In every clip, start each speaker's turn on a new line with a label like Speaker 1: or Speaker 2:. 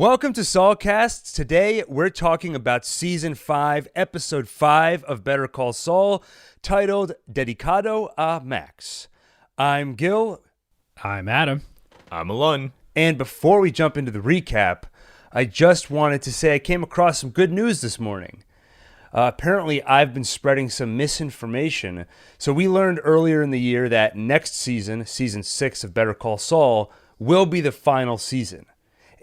Speaker 1: Welcome to Saulcast. Today we're talking about Season 5, Episode 5 of Better Call Saul, titled Dedicado a Max. I'm Gil.
Speaker 2: I'm Adam.
Speaker 3: I'm Alun.
Speaker 1: And before we jump into the recap, I just wanted to say I came across some good news this morning. Apparently, I've been spreading some misinformation. So we learned earlier in the year that next season, Season 6 of Better Call Saul, will be the final season.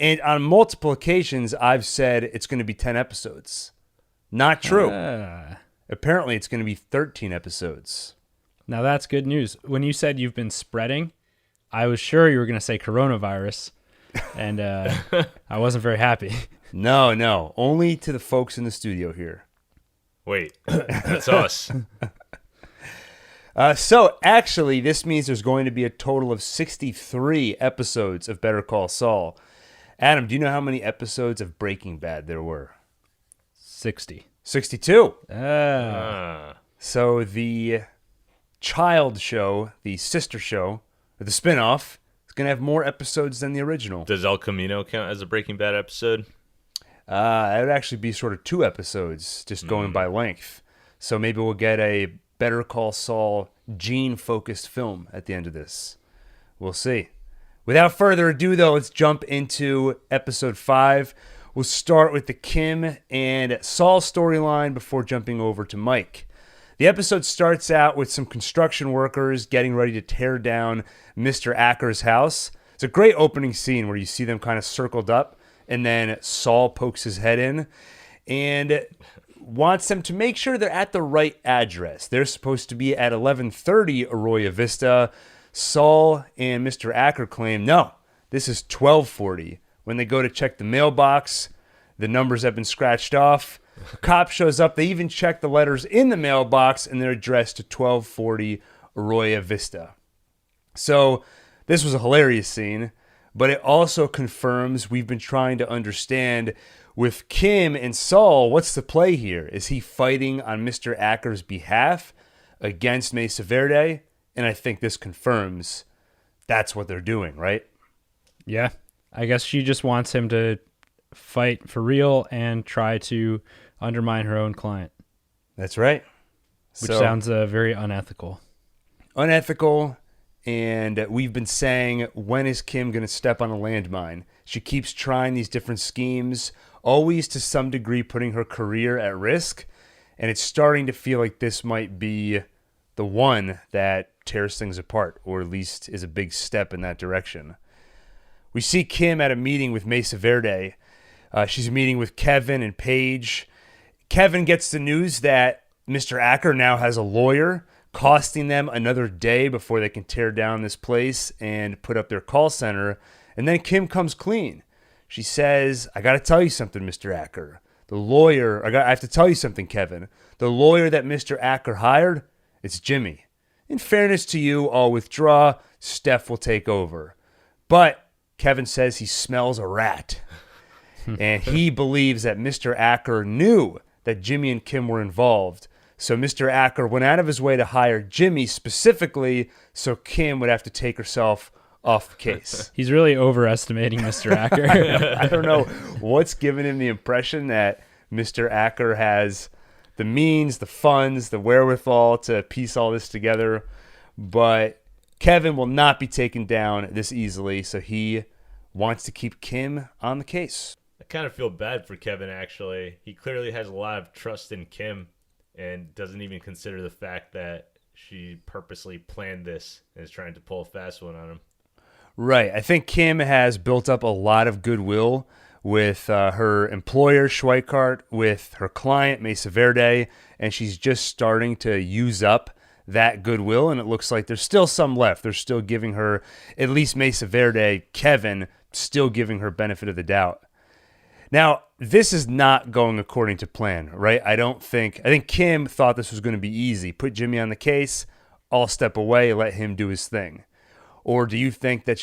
Speaker 1: And on multiple occasions, I've said it's going to be 10 episodes. Not true. Apparently, it's going to be 13 episodes.
Speaker 2: Now, that's good news. When you said you've been spreading, I was sure you were going to say coronavirus, and I wasn't very happy.
Speaker 1: No. Only to the folks in the studio here.
Speaker 3: Wait, that's us.
Speaker 1: So, actually, this means there's going to be a total of 63 episodes of Better Call Saul. Adam, do you know how many episodes of Breaking Bad there were?
Speaker 2: 60.
Speaker 1: 62.
Speaker 3: So
Speaker 1: the child show, the sister show, or the spinoff, is going to have more episodes than the original.
Speaker 3: does El Camino count as a Breaking Bad episode?
Speaker 1: It would actually be sort of 2 episodes, just going by length. So maybe we'll get a Better Call Saul Gene-focused film at the end of this. We'll see. Without further ado, though, let's jump into Episode 5. We'll start with the Kim and Saul storyline before jumping over to Mike. The episode starts out with some construction workers getting ready to tear down Mr. Acker's house. It's a great opening scene where you see them kind of circled up, and then Saul pokes his head in and wants them to make sure they're at the right address. They're supposed to be at 1130 Arroyo Vista. Saul and Mr. Acker claim, no, this is 1240. When they go to check the mailbox, the numbers have been scratched off. A cop shows up. They even check the letters in the mailbox, and they're addressed to 1240 Arroyo Vista. So this was a hilarious scene, but it also confirms we've been trying to understand with Kim and Saul, what's the play here? Is he fighting on Mr. Acker's behalf against Mesa Verde? And I think this confirms that's what they're doing, right?
Speaker 2: Yeah. I guess she just wants him to fight for real and try to undermine her own client.
Speaker 1: That's right.
Speaker 2: Which sounds very unethical.
Speaker 1: Unethical, and we've been saying, when is Kim going to step on a landmine? She keeps trying these different schemes, always to some degree putting her career at risk, and it's starting to feel like this might be the one that tears things apart, or at least is a big step in that direction. We see Kim at a meeting with Mesa Verde. She's meeting with Kevin and Paige. Kevin gets the news that Mr. Acker now has a lawyer, costing them another day before they can tear down this place and put up their call center. And then Kim comes clean. She says, I got to tell you something, Mr. Acker. I have to tell you something, Kevin. The lawyer that Mr. Acker hired, it's Jimmy. In fairness to you, I'll withdraw. Steph will take over. But Kevin says he smells a rat. And he believes that Mr. Acker knew that Jimmy and Kim were involved. So Mr. Acker went out of his way to hire Jimmy specifically so Kim would have to take herself off the case.
Speaker 2: He's really overestimating Mr. Acker.
Speaker 1: I don't know what's giving him the impression that Mr. Acker has the means, the funds, the wherewithal to piece all this together. But Kevin will not be taken down this easily, so he wants to keep Kim on the case.
Speaker 3: I kind of feel bad for Kevin, actually. He clearly has a lot of trust in Kim and doesn't even consider the fact that she purposely planned this and is trying to pull a fast one on him.
Speaker 1: Right. I think Kim has built up a lot of goodwill with her employer, Schweikart, with her client, Mesa Verde, and she's just starting to use up that goodwill, and it looks like there's still some left. They're still giving her, at least Mesa Verde, Kevin, still giving her benefit of the doubt. Now, this is not going according to plan, right? I think Kim thought this was going to be easy. Put Jimmy on the case, I'll step away, let him do his thing. Or do you think that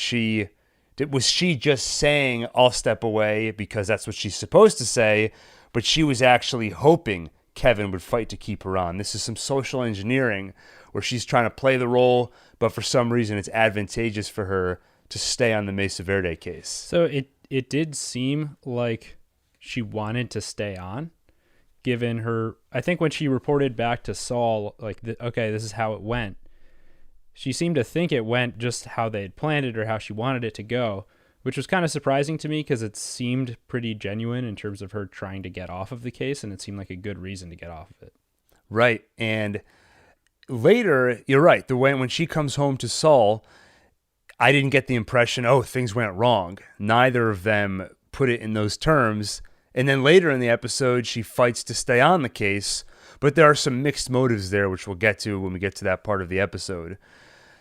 Speaker 1: was she just saying, I'll step away because that's what she's supposed to say, but she was actually hoping Kevin would fight to keep her on? This is some social engineering where she's trying to play the role, but for some reason it's advantageous for her to stay on the Mesa Verde case.
Speaker 2: So it did seem like she wanted to stay on, given her. I think when she reported back to Saul, like, okay, this is how it went. She seemed to think it went just how they had planned it or how she wanted it to go, which was kind of surprising to me because it seemed pretty genuine in terms of her trying to get off of the case, and it seemed like a good reason to get off of it.
Speaker 1: Right. And later, you're right. When she comes home to Saul, I didn't get the impression, oh, things went wrong. Neither of them put it in those terms. And then later in the episode, she fights to stay on the case, but there are some mixed motives there, which we'll get to when we get to that part of the episode.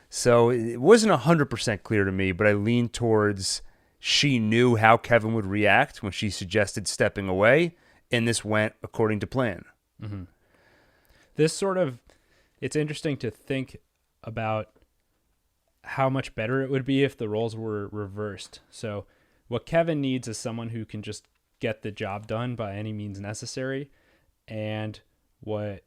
Speaker 1: So it wasn't 100% clear to me, but I leaned towards she knew how Kevin would react when she suggested stepping away, and this went according to plan.
Speaker 2: Mm-hmm. It's interesting to think about how much better it would be if the roles were reversed. So what Kevin needs is someone who can just get the job done by any means necessary. And what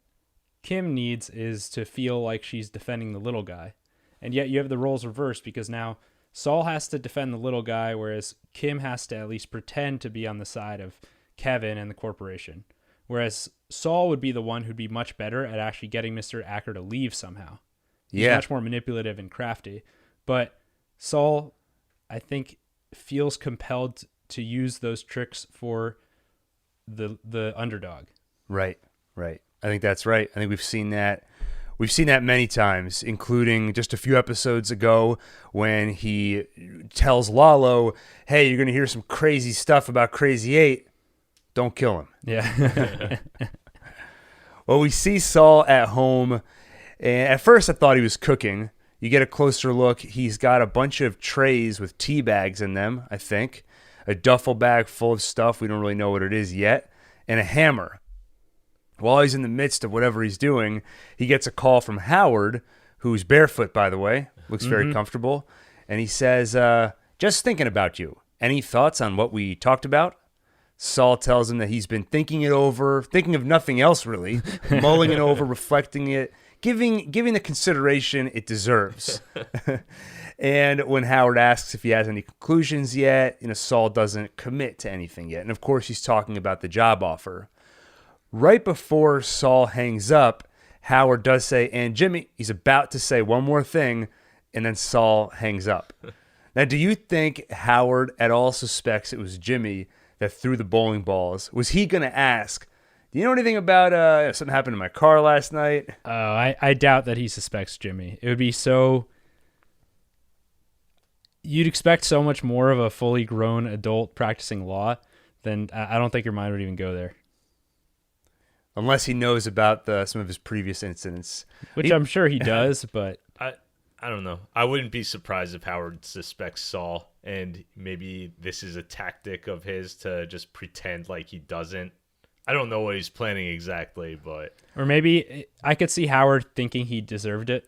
Speaker 2: Kim needs is to feel like she's defending the little guy. And yet you have the roles reversed because now Saul has to defend the little guy, whereas Kim has to at least pretend to be on the side of Kevin and the corporation. Whereas Saul would be the one who'd be much better at actually getting Mr. Acker to leave somehow. He's much more manipulative and crafty. But Saul, I think, feels compelled to use those tricks for the underdog.
Speaker 1: Right. I think that's right. I think we've seen that. We've seen that many times, including just a few episodes ago when he tells Lalo, hey, you're going to hear some crazy stuff about Crazy 8. Don't kill him.
Speaker 2: Yeah.
Speaker 1: Well, we see Saul at home, and at first I thought he was cooking. You get a closer look. He's got a bunch of trays with tea bags in them, I think, a duffel bag full of stuff. We don't really know what it is yet, and a hammer. While he's in the midst of whatever he's doing, he gets a call from Howard, who's barefoot, by the way, looks very comfortable, and he says, just thinking about you. Any thoughts on what we talked about? Saul tells him that he's been thinking it over, thinking of nothing else really, mulling it over, reflecting it, giving the consideration it deserves. And when Howard asks if he has any conclusions yet, Saul doesn't commit to anything yet. And of course, he's talking about the job offer. Right before Saul hangs up, Howard does say, and Jimmy, he's about to say one more thing, and then Saul hangs up. Now, do you think Howard at all suspects it was Jimmy that threw the bowling balls? Was he going to ask, do you know anything about something happened in my car last night?
Speaker 2: Oh, I doubt that he suspects Jimmy. It would be so... You'd expect so much more of a fully grown adult practicing law than... I don't think your mind would even go there.
Speaker 1: Unless he knows about some of his previous incidents.
Speaker 2: Which I'm sure he does, but...
Speaker 3: I don't know. I wouldn't be surprised if Howard suspects Saul, and maybe this is a tactic of his to just pretend like he doesn't. I don't know what he's planning exactly, but...
Speaker 2: Or maybe I could see Howard thinking he deserved it.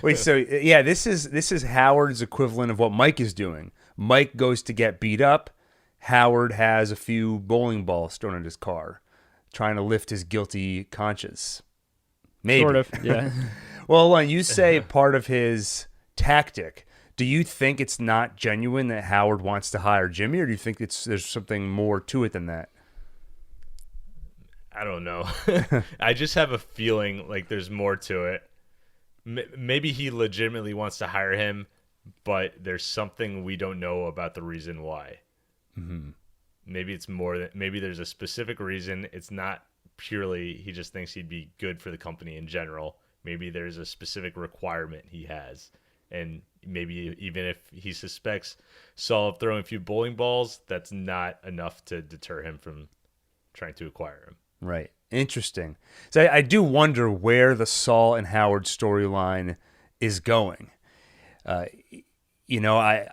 Speaker 1: Wait, so yeah, this is Howard's equivalent of what Mike is doing. Mike goes to get beat up. Howard has a few bowling balls thrown in his car, trying to lift his guilty conscience. Maybe.
Speaker 2: Sort of, yeah.
Speaker 1: Well, you say part of his tactic. Do you think it's not genuine that Howard wants to hire Jimmy, or do you think there's something more to it than that?
Speaker 3: I don't know. I just have a feeling like there's more to it. Maybe he legitimately wants to hire him, but there's something we don't know about the reason why. Mm-hmm. Maybe it's more. Maybe there's a specific reason. It's not purely he just thinks he'd be good for the company in general. Maybe there's a specific requirement he has. And maybe even if he suspects Saul of throwing a few bowling balls, that's not enough to deter him from trying to acquire him.
Speaker 1: Right. Interesting. So I do wonder where the Saul and Howard storyline is going. I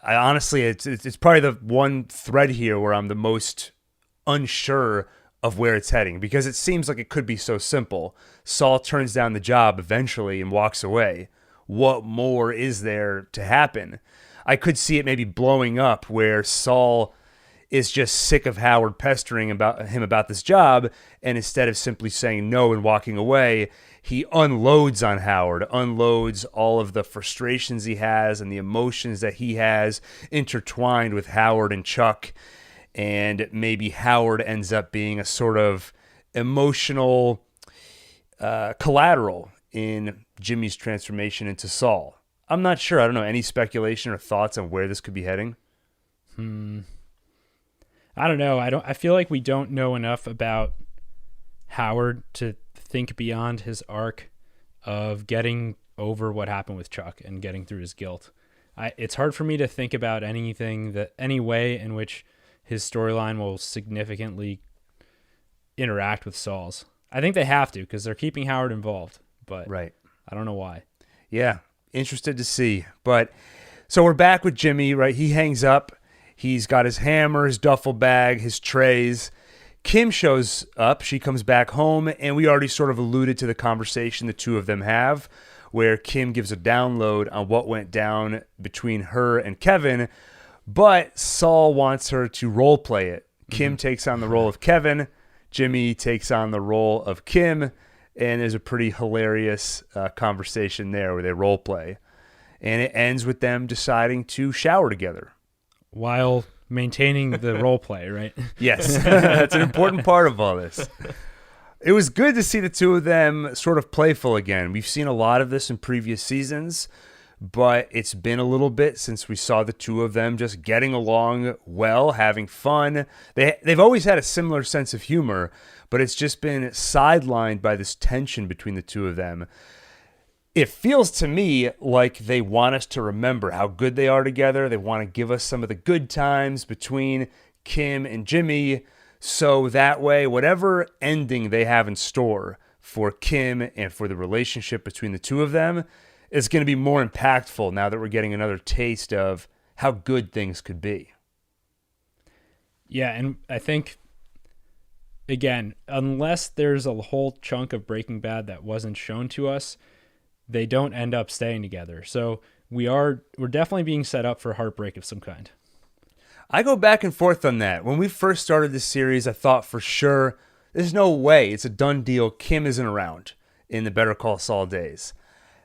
Speaker 1: honestly, it's probably the one thread here where I'm the most unsure of where it's heading, because it seems like it could be so simple. Saul turns down the job eventually and walks away. What more is there to happen? I could see it maybe blowing up where Saul is just sick of Howard pestering him about this job, and instead of simply saying no and walking away, he unloads on Howard, unloads all of the frustrations he has and the emotions that he has intertwined with Howard and Chuck, and maybe Howard ends up being a sort of emotional collateral in Jimmy's transformation into Saul. I'm not sure. I don't know. Any speculation or thoughts on where this could be heading?
Speaker 2: I don't know. I feel like we don't know enough about Howard to think beyond his arc of getting over what happened with Chuck and getting through his guilt. It's hard for me to think about any way in which his storyline will significantly interact with Saul's. I think they have to because they're keeping Howard involved, but
Speaker 1: right.
Speaker 2: I don't know why.
Speaker 1: Yeah, interested to see. But so we're back with Jimmy, right? He hangs up. He's got his hammer, his duffel bag, his trays. Kim shows up. She comes back home, and we already sort of alluded to the conversation the two of them have, where Kim gives a download on what went down between her and Kevin, but Saul wants her to role play it. Kim takes on the role of Kevin. Jimmy takes on the role of Kim, and there's a pretty hilarious conversation there where they role play. And it ends with them deciding to shower together.
Speaker 2: While maintaining the role play, right?
Speaker 1: Yes, that's an important part of all this. It was good to see the two of them sort of playful again. We've seen a lot of this in previous seasons, but it's been a little bit since we saw the two of them just getting along well, having fun. They've always had a similar sense of humor, but it's just been sidelined by this tension between the two of them. It feels to me like they want us to remember how good they are together. They want to give us some of the good times between Kim and Jimmy, so that way, whatever ending they have in store for Kim and for the relationship between the two of them is going to be more impactful now that we're getting another taste of how good things could be.
Speaker 2: Yeah, and I think, again, unless there's a whole chunk of Breaking Bad that wasn't shown to us, they don't end up staying together. So we're definitely being set up for heartbreak of some kind.
Speaker 1: I go back and forth on that. When we first started this series, I thought for sure there's no way it's a done deal. Kim isn't around in the Better Call Saul days.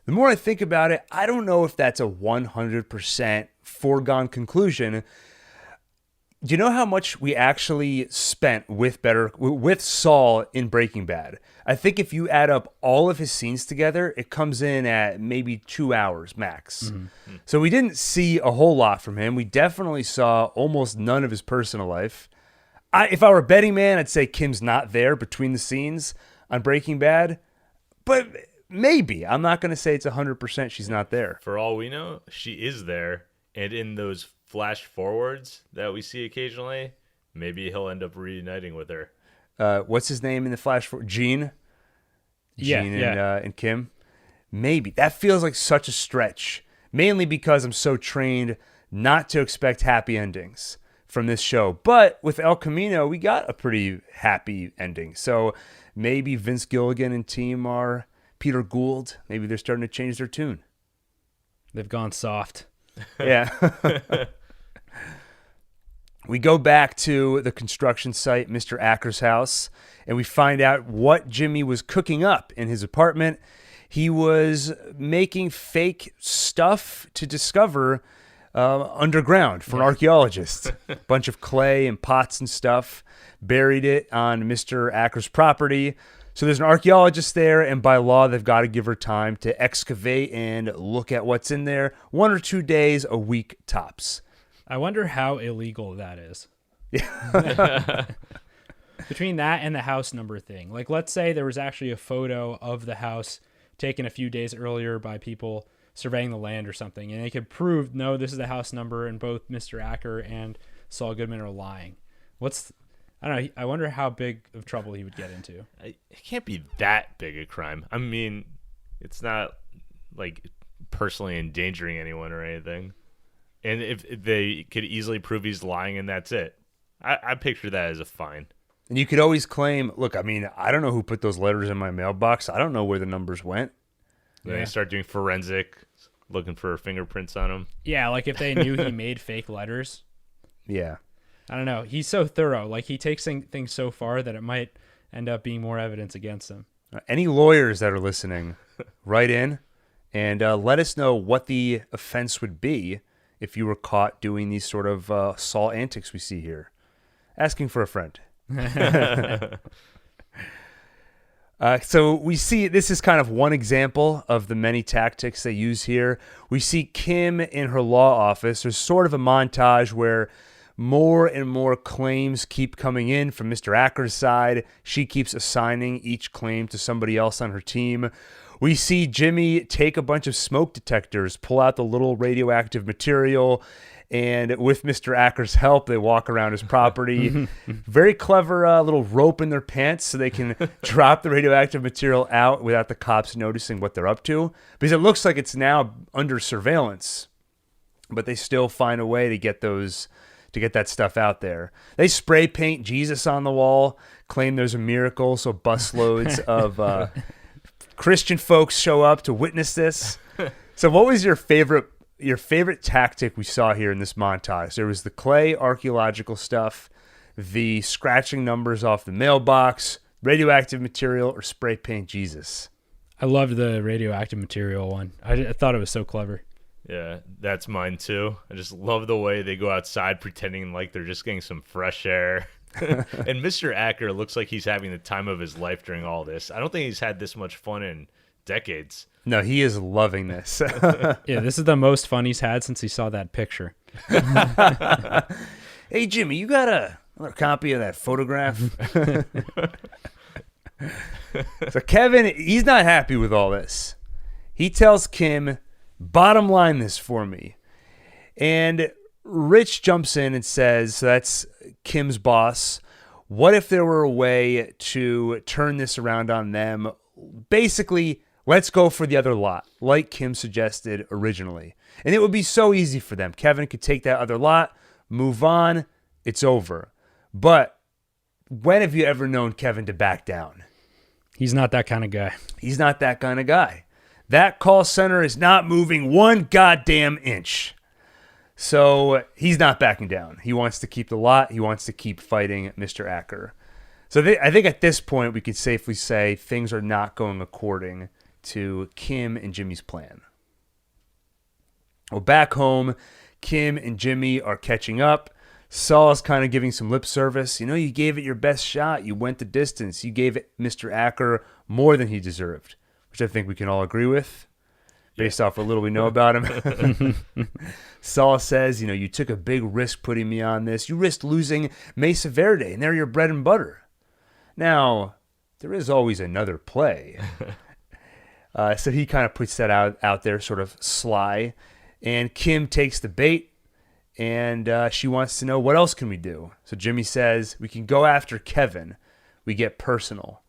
Speaker 1: The more I think about it, I don't know if that's a 100% foregone conclusion. Do you know how much we actually spent with Saul in Breaking Bad? I think if you add up all of his scenes together, it comes in at maybe 2 hours max. Mm-hmm. So we didn't see a whole lot from him. We definitely saw almost none of his personal life. If I were a betting man, I'd say Kim's not there between the scenes on Breaking Bad. But maybe. I'm not going to say it's 100% she's not there.
Speaker 3: For all we know, she is there. And in those flash forwards that we see occasionally, maybe he'll end up reuniting with her.
Speaker 1: What's his name in the flash forward? Gene? Gene
Speaker 2: yeah.
Speaker 1: And Kim? Maybe. That feels like such a stretch. Mainly because I'm so trained not to expect happy endings from this show. But with El Camino, we got a pretty happy ending. So maybe Vince Gilligan and team are Peter Gould. Maybe they're starting to change their tune.
Speaker 2: They've gone soft.
Speaker 1: Yeah. We go back to the construction site, Mr. Acker's house, and we find out what Jimmy was cooking up in his apartment. He was making fake stuff to discover underground for an archaeologist. A bunch of clay and pots and stuff. Buried it on Mr. Acker's property. So there's an archaeologist there, and by law, they've got to give her time to excavate and look at what's in there. 1 or 2 days a week tops.
Speaker 2: I wonder how illegal that is.
Speaker 1: Yeah.
Speaker 2: Between that and the house number thing. Like, let's say there was actually a photo of the house taken a few days earlier by people surveying the land or something, and they could prove, no, this is the house number, and both Mr. Acker and Saul Goodman are lying. I don't know. I wonder how big of trouble he would get into.
Speaker 3: It can't be that big a crime. I mean, it's not like personally endangering anyone or anything. And if they could easily prove he's lying and that's it, I picture that as a fine.
Speaker 1: And you could always claim, look, I mean, I don't know who put those letters in my mailbox. I don't know where the numbers went.
Speaker 3: Then they start doing forensic, looking for fingerprints on them.
Speaker 2: Yeah, like if they knew he made fake letters.
Speaker 1: Yeah.
Speaker 2: I don't know. He's so thorough. Like, he takes things so far that it might end up being more evidence against him.
Speaker 1: Any lawyers that are listening, write in and let us know what the offense would be if you were caught doing these sort of Saul antics we see here. Asking for a friend. So we see this is kind of one example of the many tactics they use here. We see Kim in her law office. There's sort of a montage where more and more claims keep coming in from Mr. Acker's side. She keeps assigning each claim to somebody else on her team. We see Jimmy take a bunch of smoke detectors, pull out the little radioactive material, and with Mr. Acker's help, they walk around his property. Very clever little rope in their pants so they can drop the radioactive material out without the cops noticing what they're up to. Because it looks like it's now under surveillance, but they still find a way to get that stuff out there. They spray paint Jesus on the wall, claim there's a miracle, so busloads of Christian folks show up to witness this. So what was your favorite tactic we saw here in this montage? There was the clay archaeological stuff, the scratching numbers off the mailbox, radioactive material, or spray paint Jesus.
Speaker 2: I loved the radioactive material one. I thought it was so clever.
Speaker 3: Yeah, that's mine too. I just love the way they go outside pretending like they're just getting some fresh air. And Mr. Acker looks like he's having the time of his life during all this. I don't think he's had this much fun in decades.
Speaker 1: No, he is loving this.
Speaker 2: Yeah, this is the most fun he's had since he saw that picture.
Speaker 1: Hey, Jimmy, you got another copy of that photograph? So Kevin, he's not happy with all this. He tells Kim, bottom line this for me. And Rich jumps in and says, so that's Kim's boss, what if there were a way to turn this around on them? Basically, let's go for the other lot, like Kim suggested originally. And it would be so easy for them. Kevin could take that other lot, move on, it's over. But when have you ever known Kevin to back down?
Speaker 2: He's not that kind of guy.
Speaker 1: He's not that kind of guy. That call center is not moving one goddamn inch. So he's not backing down. He wants to keep the lot. He wants to keep fighting Mr. Acker. So I think at this point we could safely say things are not going according to Kim and Jimmy's plan. Well, back home, Kim and Jimmy are catching up. Saul is kind of giving some lip service. You know, you gave it your best shot. You went the distance. You gave it Mr. Acker more than he deserved, which I think we can all agree with based off what little we know about him. Saul says, you know, you took a big risk putting me on this. You risked losing Mesa Verde, and they're your bread and butter. Now, there is always another play. So he kind of puts that out there, sort of sly. And Kim takes the bait, and she wants to know, what else can we do? So Jimmy says, we can go after Kevin. We get personal.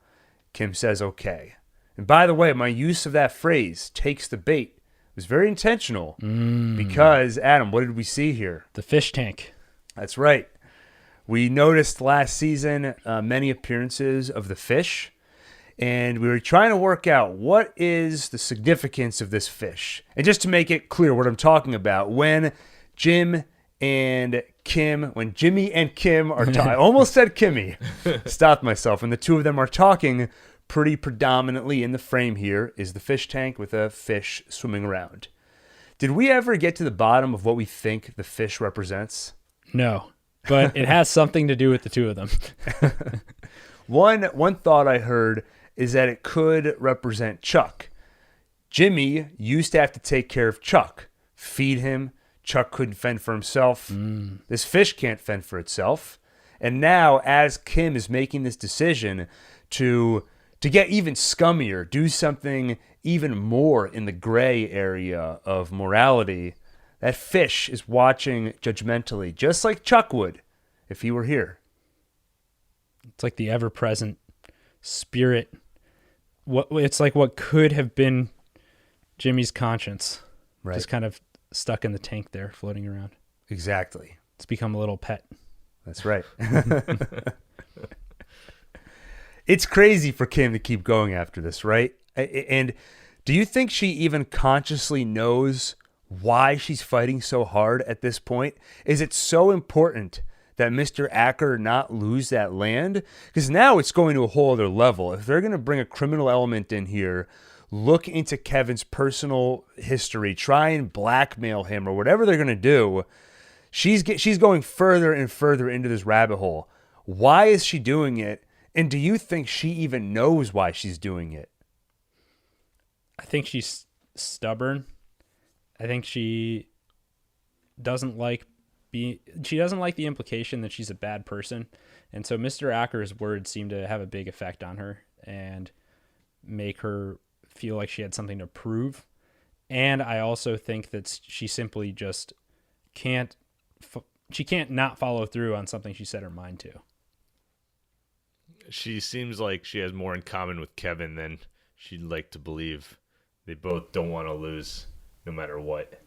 Speaker 1: Kim says, okay. And by the way, my use of that phrase, takes the bait, was very intentional. Because, Adam, what did we see here?
Speaker 2: The fish tank.
Speaker 1: That's right. We noticed last season many appearances of the fish. And we were trying to work out what is the significance of this fish. And just to make it clear what I'm talking about, when Jimmy and Kim are talking, I almost said Kimmy, stopped myself, and the two of them are talking pretty predominantly in the frame here is the fish tank with a fish swimming around. Did we ever get to the bottom of what we think the fish represents?
Speaker 2: No, but it has something to do with the two of them.
Speaker 1: One thought I heard is that it could represent Chuck. Jimmy used to have to take care of Chuck, feed him. Chuck couldn't fend for himself. This fish can't fend for itself. And now, as Kim is making this decision to get even scummier, do something even more in the gray area of morality, that fish is watching judgmentally, just like Chuck would if he were here.
Speaker 2: It's like the ever-present spirit. It's like what could have been Jimmy's conscience.
Speaker 1: Right.
Speaker 2: Just kind of stuck in the tank there, floating around.
Speaker 1: Exactly.
Speaker 2: It's become a little pet.
Speaker 1: That's right. It's crazy for Kim to keep going after this, right? And do you think she even consciously knows why she's fighting so hard at this point? Is it so important that Mr. Acker not lose that land? Because now it's going to a whole other level. If they're going to bring a criminal element in here, look into Kevin's personal history, try and blackmail him or whatever they're going to do, she's going further and further into this rabbit hole. Why is she doing it? And do you think she even knows why she's doing it?
Speaker 2: I think she's stubborn. I think she doesn't like the implication that she's a bad person. And so Mr. Acker's words seem to have a big effect on her and make her feel like she had something to prove. And I also think that she simply just can't not follow through on something she set her mind to.
Speaker 3: She seems like she has more in common with Kevin than she'd like to believe. They both don't want to lose no matter what.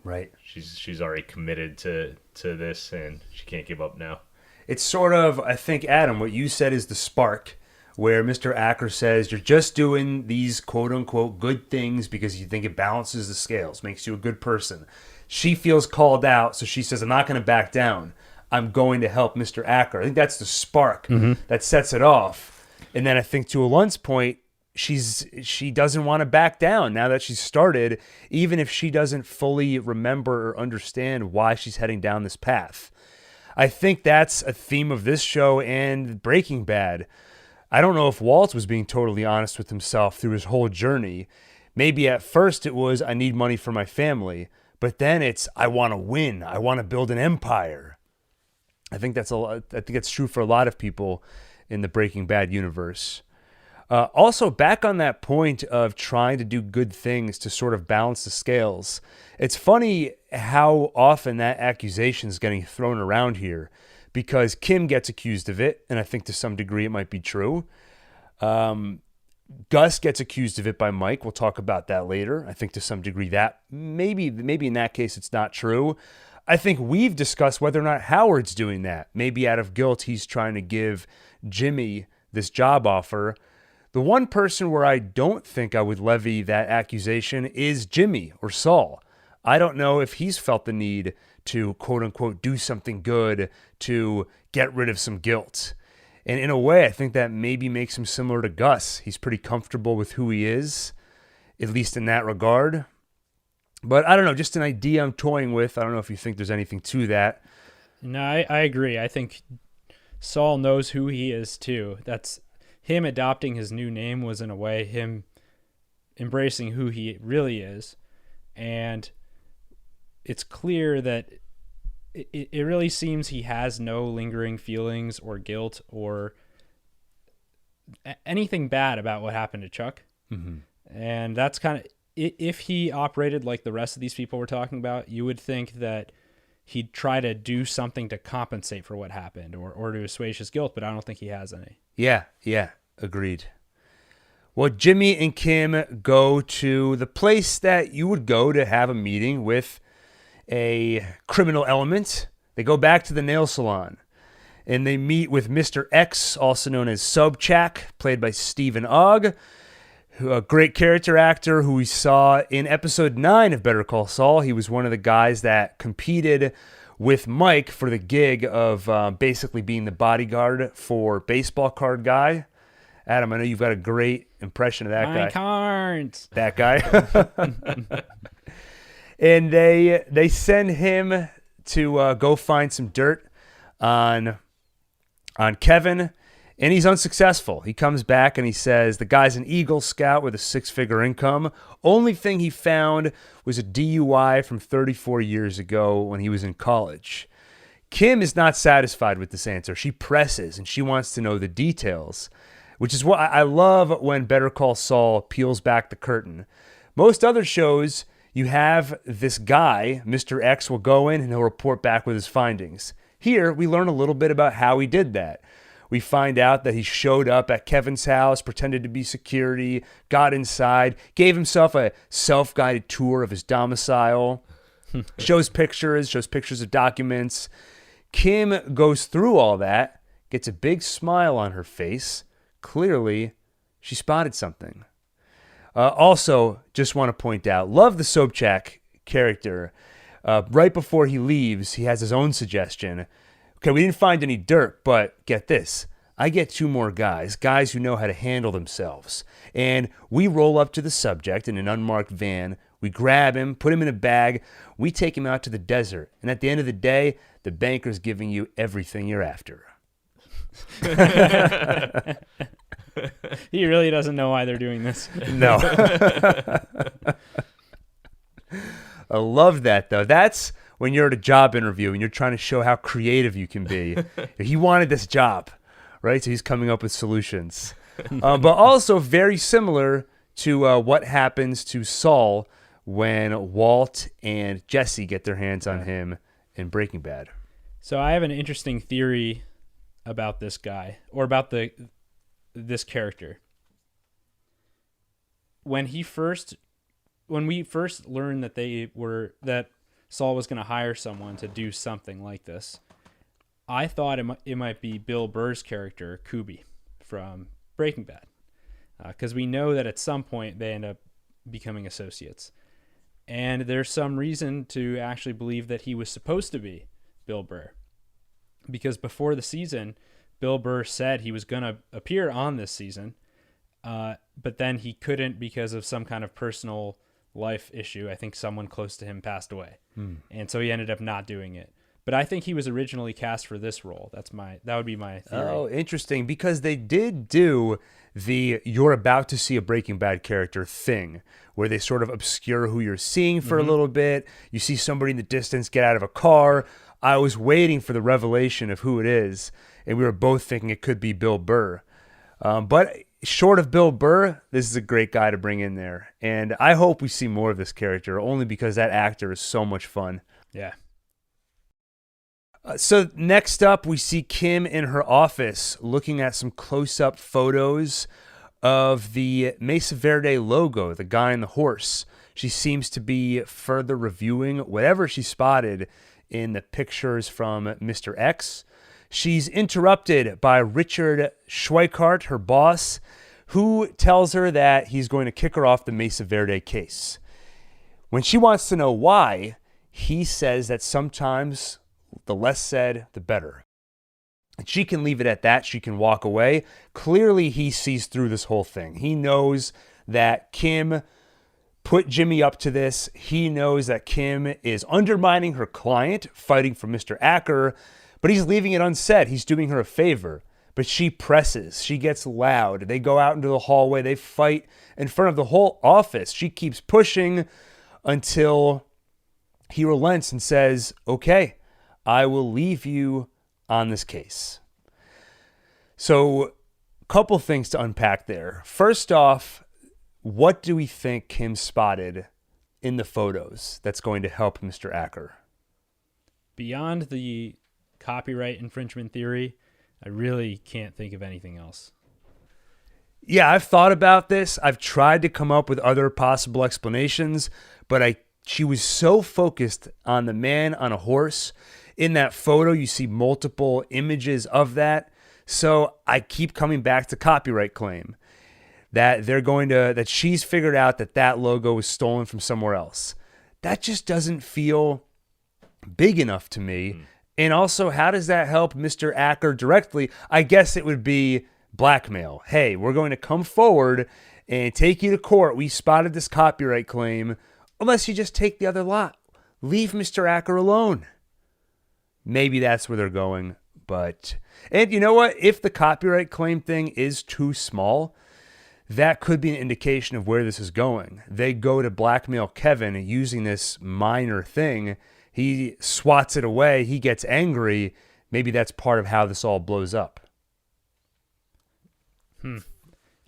Speaker 1: Right.
Speaker 3: She's already committed to this, and she can't give up now.
Speaker 1: It's sort of, I think, Adam, what you said is the spark, where Mr. Acker says you're just doing these quote-unquote good things because you think it balances the scales, makes you a good person. She feels called out, so she says, I'm not going to back down. I'm going to help Mr. Acker. I think that's the spark that sets it off. And then I think to Alun's point, she doesn't want to back down now that she's started, even if she doesn't fully remember or understand why she's heading down this path. I think that's a theme of this show and Breaking Bad. I don't know if Walt was being totally honest with himself through his whole journey. Maybe at first it was, I need money for my family, but then it's, I want to win. I want to build an empire. I think that's true for a lot of people in the Breaking Bad universe. Also, back on that point of trying to do good things to sort of balance the scales, it's funny how often that accusation is getting thrown around here, because Kim gets accused of it, and I think to some degree it might be true. Gus gets accused of it by Mike. We'll talk about that later. I think to some degree that maybe in that case it's not true. I think we've discussed whether or not Howard's doing that. Maybe out of guilt he's trying to give Jimmy this job offer. The one person where I don't think I would levy that accusation is Jimmy or Saul. I don't know if he's felt the need to, quote unquote, do something good to get rid of some guilt. And in a way, I think that maybe makes him similar to Gus. He's pretty comfortable with who he is, at least in that regard. But I don't know, just an idea I'm toying with. I don't know if you think there's anything to that.
Speaker 2: No, I agree. I think Saul knows who he is too. That's him adopting his new name was in a way him embracing who he really is. And it's clear that it really seems he has no lingering feelings or guilt or anything bad about what happened to Chuck. Mm-hmm. And that's kind of, if he operated like the rest of these people we're talking about, you would think that he'd try to do something to compensate for what happened or to assuage his guilt, but I don't think he has any.
Speaker 1: Yeah, agreed. Well, Jimmy and Kim go to the place that you would go to have a meeting with a criminal element. They go back to the nail salon, and they meet with Mr. X, also known as Sobchak, played by Stephen Ogg, a great character actor who we saw in episode 9 of Better Call Saul. He was one of the guys that competed with Mike for the gig of basically being the bodyguard for Baseball Card Guy. Adam, I know you've got a great impression of that guy.
Speaker 2: My cards.
Speaker 1: That guy. And they send him to go find some dirt on Kevin, and he's unsuccessful. He comes back and he says the guy's an Eagle Scout with a 6-figure income. Only thing he found was a DUI from 34 years ago when he was in college. Kim is not satisfied with this answer. She presses and she wants to know the details, which is what I love when Better Call Saul peels back the curtain. Most other shows, you have this guy, Mr. X, will go in and he'll report back with his findings. Here, we learn a little bit about how he did that. We find out that he showed up at Kevin's house, pretended to be security, got inside, gave himself a self-guided tour of his domicile, shows pictures of documents. Kim goes through all that, gets a big smile on her face. Clearly, she spotted something. Also, just want to point out, love the Sobchak character. Right before he leaves, he has his own suggestion, Okay, we didn't find any dirt, but get this. I get 2 more guys who know how to handle themselves. And we roll up to the subject in an unmarked van. We grab him, put him in a bag. We take him out to the desert. And at the end of the day, the banker's giving you everything you're after.
Speaker 2: He really doesn't know why they're doing this.
Speaker 1: No. I love that, though. That's when you're at a job interview and you're trying to show how creative you can be. He wanted this job, right? So he's coming up with solutions. But also very similar to what happens to Saul when Walt and Jesse get their hands on him in Breaking Bad.
Speaker 2: So I have an interesting theory about this guy, or about this character. When we first learned that Saul was going to hire someone to do something like this, I thought it might be Bill Burr's character, Kubi, from Breaking Bad, because we know that at some point they end up becoming associates, and there's some reason to actually believe that he was supposed to be Bill Burr, because before the season, Bill Burr said he was going to appear on this season, but then he couldn't because of some kind of personal life issue. I think someone close to him passed away, and so he ended up not doing it. But I think he was originally cast for this role. That would be my theory.
Speaker 1: Oh, interesting, because they did do the "you're about to see a Breaking Bad character" thing, where they sort of obscure who you're seeing for a little bit. You see somebody in the distance get out of a car. I was waiting for the revelation of who it is, and we were both thinking it could be Bill Burr. But short of Bill Burr, this is a great guy to bring in there. And I hope we see more of this character, only because that actor is so much fun.
Speaker 2: Yeah.
Speaker 1: So next up, we see Kim in her office looking at some close-up photos of the Mesa Verde logo, the guy and the horse. She seems to be further reviewing whatever she spotted in the pictures from Mr. X. She's interrupted by Richard Schweikart, her boss, who tells her that he's going to kick her off the Mesa Verde case. When she wants to know why, he says that sometimes the less said, the better. And she can leave it at that. She can walk away. Clearly, he sees through this whole thing. He knows that Kim put Jimmy up to this. He knows that Kim is undermining her client, fighting for Mr. Acker, but he's leaving it unsaid. He's doing her a favor. But she presses. She gets loud. They go out into the hallway. They fight in front of the whole office. She keeps pushing until he relents and says, "Okay, I will leave you on this case." So, a couple things to unpack there. First off, what do we think Kim spotted in the photos that's going to help Mr. Acker?
Speaker 2: Beyond the copyright infringement theory, I really can't think of anything else.
Speaker 1: Yeah, I've thought about this. I've tried to come up with other possible explanations, but she was so focused on the man on a horse. In that photo, you see multiple images of that. So I keep coming back to copyright claim that that she's figured out that logo was stolen from somewhere else. That just doesn't feel big enough to me. And also, how does that help Mr. Acker directly? I guess it would be blackmail. Hey, we're going to come forward and take you to court. We spotted this copyright claim. Unless you just take the other lot. Leave Mr. Acker alone. Maybe that's where they're going. And you know what? If the copyright claim thing is too small, that could be an indication of where this is going. They go to blackmail Kevin using this minor thing. He swats it away. He gets angry. Maybe that's part of how this all blows up.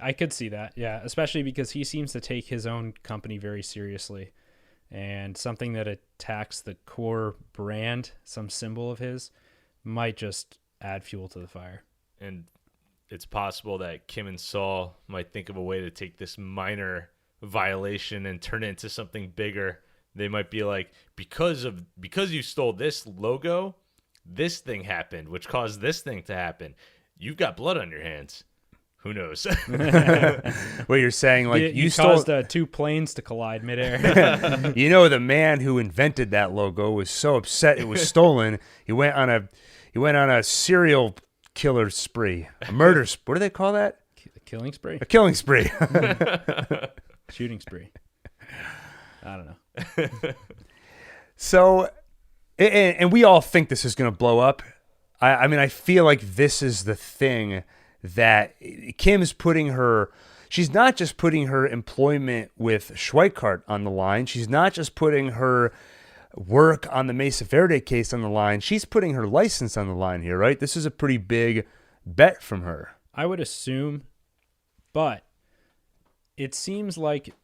Speaker 2: I could see that, yeah, especially because he seems to take his own company very seriously. And something that attacks the core brand, some symbol of his, might just add fuel to the fire.
Speaker 3: And it's possible that Kim and Saul might think of a way to take this minor violation and turn it into something bigger. They might be like, because you stole this logo, this thing happened, which caused this thing to happen. You've got blood on your hands. Who knows?
Speaker 1: What you're saying, like
Speaker 2: you caused 2 planes to collide midair.
Speaker 1: You know, the man who invented that logo was so upset it was stolen. He went on He went on a serial killer spree, a murder. What do they call that?
Speaker 2: A killing spree?
Speaker 1: A killing spree.
Speaker 2: Shooting spree. I don't know.
Speaker 1: So, and we all think this is going to blow up. I mean, I feel like this is the thing that Kim's putting her. She's not just putting her employment with Schweikart on the line. She's not just putting her work on the Mesa Verde case on the line. She's putting her license on the line here, right? This is a pretty big bet from her.
Speaker 2: I would assume, but it seems like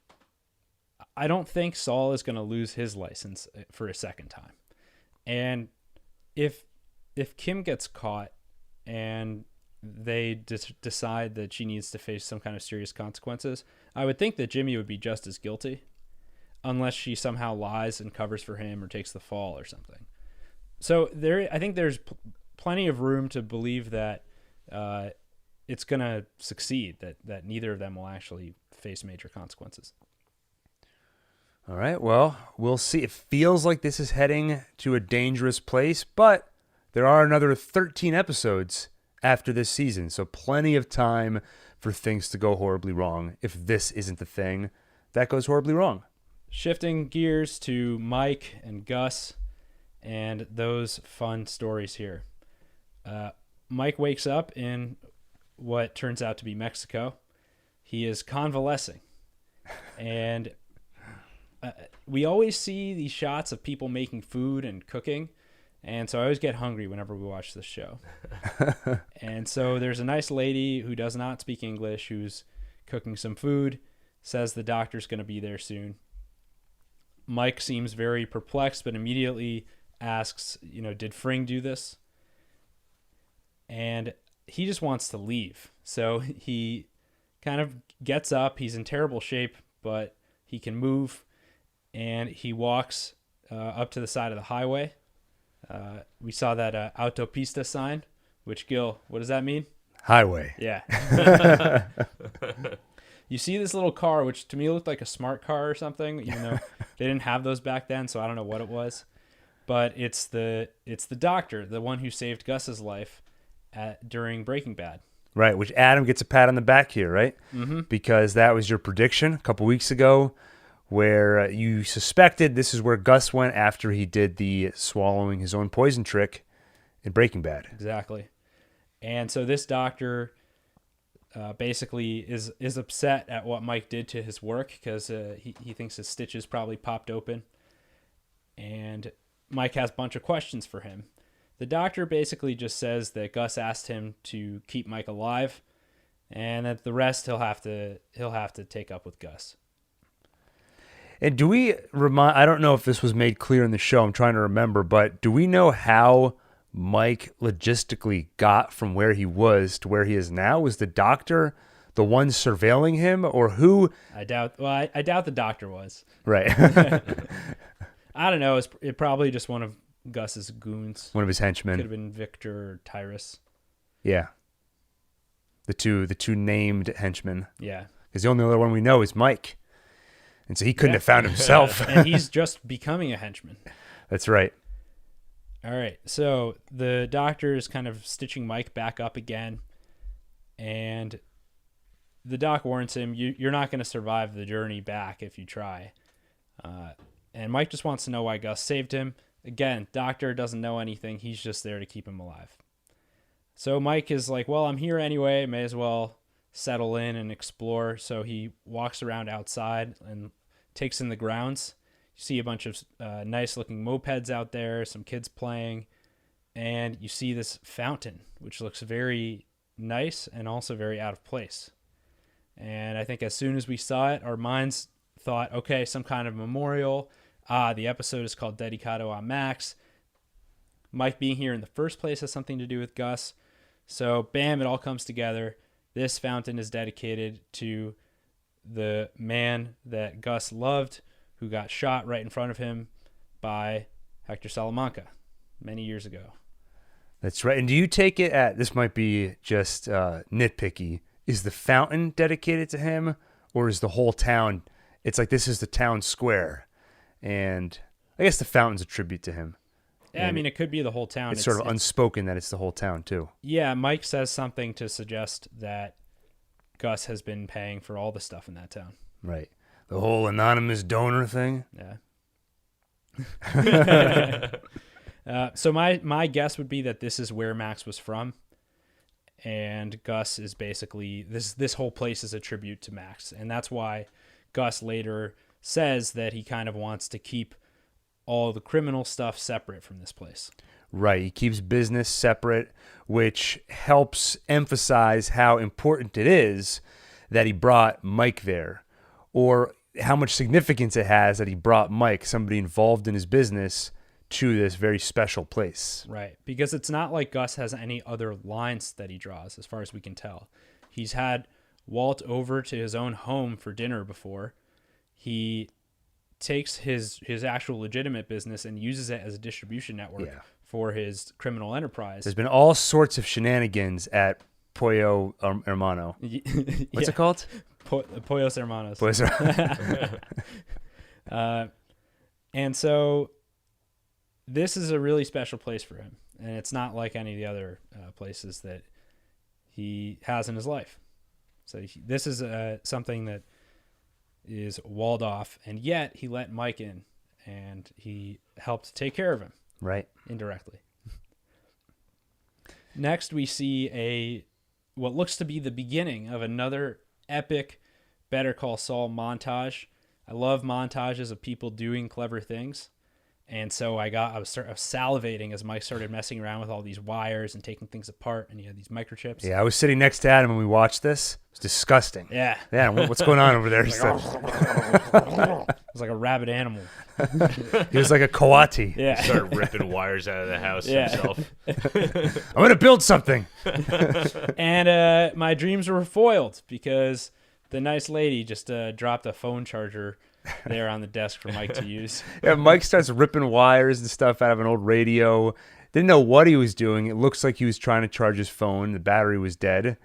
Speaker 2: I don't think Saul is going to lose his license for a second time. And if Kim gets caught and they decide that she needs to face some kind of serious consequences, I would think that Jimmy would be just as guilty unless she somehow lies and covers for him or takes the fall or something. So I think there's plenty of room to believe that it's going to succeed, that neither of them will actually face major consequences.
Speaker 1: All right, well, we'll see. It feels like this is heading to a dangerous place, but there are another 13 episodes after this season, so plenty of time for things to go horribly wrong if this isn't the thing that goes horribly wrong.
Speaker 2: Shifting gears to Mike and Gus and those fun stories here. Mike wakes up in what turns out to be Mexico. He is convalescing, and we always see these shots of people making food and cooking, and so I always get hungry whenever we watch this show. And so there's a nice lady who does not speak English who's cooking some food, says the doctor's going to be there soon. Mike seems very perplexed, but immediately asks, did Fring do this? And he just wants to leave. So he kind of gets up. He's in terrible shape, but he can move. And he walks up to the side of the highway. We saw that autopista sign, which, Gil, what does that mean?
Speaker 1: Highway.
Speaker 2: Yeah. You see this little car, which to me looked like a smart car or something, even though they didn't have those back then, so I don't know what it was. But it's the doctor, the one who saved Gus's life during Breaking Bad.
Speaker 1: Right, which Adam gets a pat on the back here, right?
Speaker 2: Mm-hmm.
Speaker 1: Because that was your prediction a couple weeks ago, where you suspected this is where Gus went after he did the swallowing his own poison trick in Breaking Bad.
Speaker 2: Exactly. And so this doctor basically is upset at what Mike did to his work because he thinks his stitches probably popped open. And Mike has a bunch of questions for him. The doctor basically just says that Gus asked him to keep Mike alive, and that the rest he'll have to take up with Gus.
Speaker 1: And do we I don't know if this was made clear in the show, I'm trying to remember, but do we know how Mike logistically got from where he was to where he is now? Was the doctor the one surveilling him, or who?
Speaker 2: I doubt the doctor was.
Speaker 1: Right.
Speaker 2: I don't know. It probably just one of Gus's goons.
Speaker 1: One of his henchmen.
Speaker 2: Could have been Victor or Tyrus.
Speaker 1: Yeah. The two named henchmen.
Speaker 2: Yeah.
Speaker 1: Because the only other one we know is Mike. And so he couldn't have found himself.
Speaker 2: And he's just becoming a henchman.
Speaker 1: That's right.
Speaker 2: All right. So the doctor is kind of stitching Mike back up again. And the doc warns him, you're not going to survive the journey back if you try. And Mike just wants to know why Gus saved him. Again, doctor doesn't know anything. He's just there to keep him alive. So Mike is like, well, I'm here anyway. May as well settle in and explore. So he walks around outside and takes in the grounds. You see a bunch of nice looking mopeds out there, some kids playing, and you see this fountain, which looks very nice and also very out of place. And I think as soon as we saw it, our minds thought, okay, some kind of memorial. The episode is called Dedicado a Max. Mike being here in the first place has something to do with Gus. So, bam, it all comes together. This fountain is dedicated to the man that Gus loved, who got shot right in front of him by Hector Salamanca many years ago.
Speaker 1: That's right. And do you take it this might be just nitpicky, is the fountain dedicated to him, or is the whole town, it's like this is the town square, and I guess the fountain's a tribute to him.
Speaker 2: Yeah, I mean, it could be the whole town.
Speaker 1: It's sort of unspoken that it's the whole town, too.
Speaker 2: Yeah, Mike says something to suggest that Gus has been paying for all the stuff in that town.
Speaker 1: Right. The whole anonymous donor thing.
Speaker 2: Yeah. So my guess would be that this is where Max was from. And Gus is basically, this whole place is a tribute to Max. And that's why Gus later says that he kind of wants to keep all the criminal stuff separate from this place.
Speaker 1: Right. He keeps business separate, which helps emphasize how important it is that he brought Mike there, or how much significance it has that he brought Mike, somebody involved in his business, to this very special place.
Speaker 2: Right. Because it's not like Gus has any other lines that he draws, as far as we can tell. He's had Walt over to his own home for dinner before. He takes his actual legitimate business and uses it as a distribution network for his criminal enterprise.
Speaker 1: There's been all sorts of shenanigans at Pollo Hermano. What's it called?
Speaker 2: Pollos Hermanos.
Speaker 1: Pollos
Speaker 2: And so this is a really special place for him. And it's not like any of the other places that he has in his life. So this is something that is walled off, and yet he let Mike in, and he helped take care of him.
Speaker 1: Right.
Speaker 2: Indirectly. Next, we see what looks to be the beginning of another epic Better Call Saul montage. I love montages of people doing clever things. And so I was salivating as Mike started messing around with all these wires and taking things apart, and he had these microchips.
Speaker 1: Yeah, I was sitting next to Adam when we watched this. It was disgusting.
Speaker 2: Yeah.
Speaker 1: Yeah, what's going on over there?
Speaker 2: It was like a rabid animal.
Speaker 1: He was like a coati.
Speaker 2: Yeah.
Speaker 3: He started ripping wires out of the house himself.
Speaker 1: I'm going to build something.
Speaker 2: And my dreams were foiled because the nice lady just dropped a phone charger there on the desk for Mike to use.
Speaker 1: Yeah, Mike starts ripping wires and stuff out of an old radio. Didn't know what he was doing. It looks like he was trying to charge his phone. The battery was dead.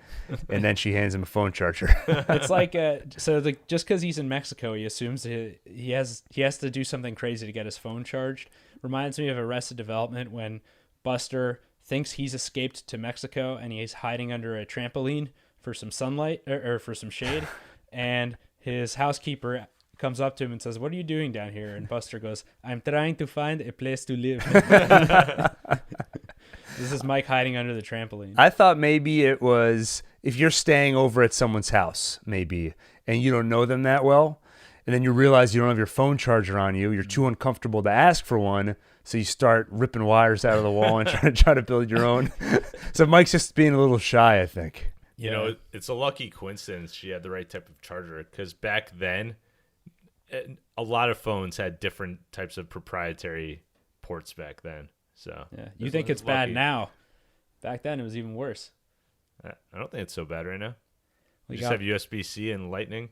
Speaker 1: And then she hands him a phone charger.
Speaker 2: It's like, just because he's in Mexico, he assumes he has to do something crazy to get his phone charged. Reminds me of Arrested Development when Buster thinks he's escaped to Mexico and he's hiding under a trampoline for some sunlight or for some shade. And his housekeeper comes up to him and says, "What are you doing down here?" And Buster goes, "I'm trying to find a place to live." This is Mike hiding under the trampoline.
Speaker 1: I thought maybe it was if you're staying over at someone's house, maybe, and you don't know them that well, and then you realize you don't have your phone charger on you, you're too uncomfortable to ask for one, so you start ripping wires out of the wall and try to build your own. So Mike's just being a little shy, I think.
Speaker 3: You know, it's a lucky coincidence she had the right type of charger, because back then, a lot of phones had different types of proprietary ports back then. So
Speaker 2: yeah, you think it's bad now? Back then, it was even worse.
Speaker 3: I don't think it's so bad right now. We just have USB-C and Lightning.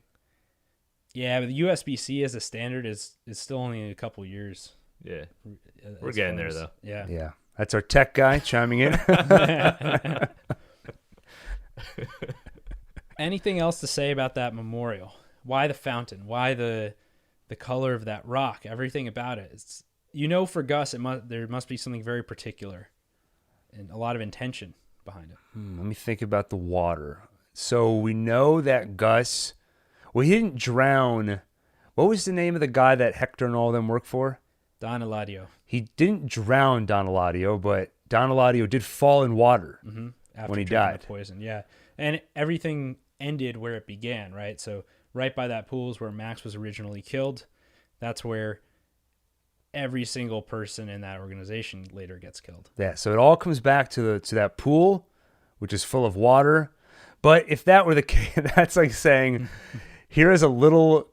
Speaker 2: Yeah, but the USB-C as a standard is still only a couple years.
Speaker 3: Yeah, we're getting there though.
Speaker 2: Yeah.
Speaker 1: That's our tech guy chiming in.
Speaker 2: Anything else to say about that memorial? Why the fountain? Why the color of that rock? Everything about it. It's, for Gus, there must be something very particular and a lot of intention behind it.
Speaker 1: Let me think about the water. So we know that Gus, he didn't drown. What was the name of the guy that Hector and all of them work for?
Speaker 2: Don Eladio.
Speaker 1: He didn't drown Don Eladio, but Don Eladio did fall in water when he died.
Speaker 2: Poison, yeah. And everything ended where it began, right? So right by that pool is where Max was originally killed. That's where every single person in that organization later gets killed.
Speaker 1: Yeah, so it all comes back to that pool, which is full of water. But if that were the case, that's like saying, here's a little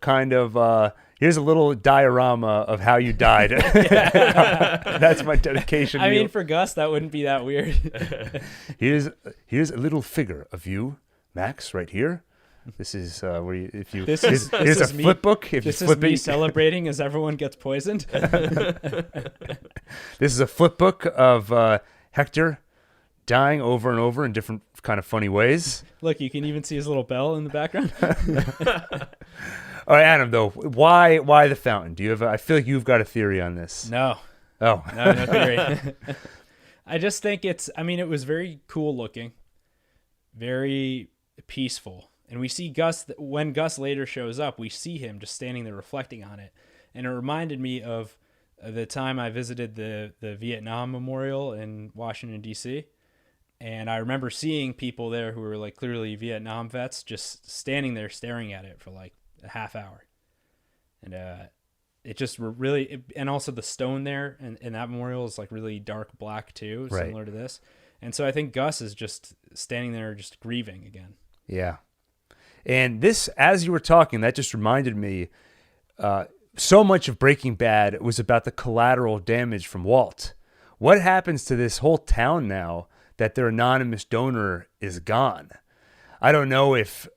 Speaker 1: here's a little diorama of how you died. That's my dedication.
Speaker 2: I mean, for Gus, that wouldn't be that weird.
Speaker 1: Here's a little figure of you, Max, right here. This is where here's a flip book. If
Speaker 2: this
Speaker 1: you flip
Speaker 2: is me celebrating as everyone gets poisoned.
Speaker 1: This is a flip book of Hector dying over and over in different kind of funny ways.
Speaker 2: Look, you can even see his little bell in the background.
Speaker 1: All right, Adam, though, why the fountain? Do you have? I feel like you've got a theory on this.
Speaker 2: No,
Speaker 1: Oh,
Speaker 2: No theory. I just think it was very cool looking, very peaceful. And we see Gus, when Gus later shows up, we see him just standing there reflecting on it. And it reminded me of the time I visited the Vietnam Memorial in Washington, D.C. And I remember seeing people there who were like clearly Vietnam vets just standing there staring at it for like a half hour. And it just really, and also the stone there and that memorial is like really dark black too, similar to this. And so I think Gus is just standing there just grieving again.
Speaker 1: Yeah. And this, as you were talking, that just reminded me, so much of Breaking Bad was about the collateral damage from Walt. What happens to this whole town now that their anonymous donor is gone? I don't know if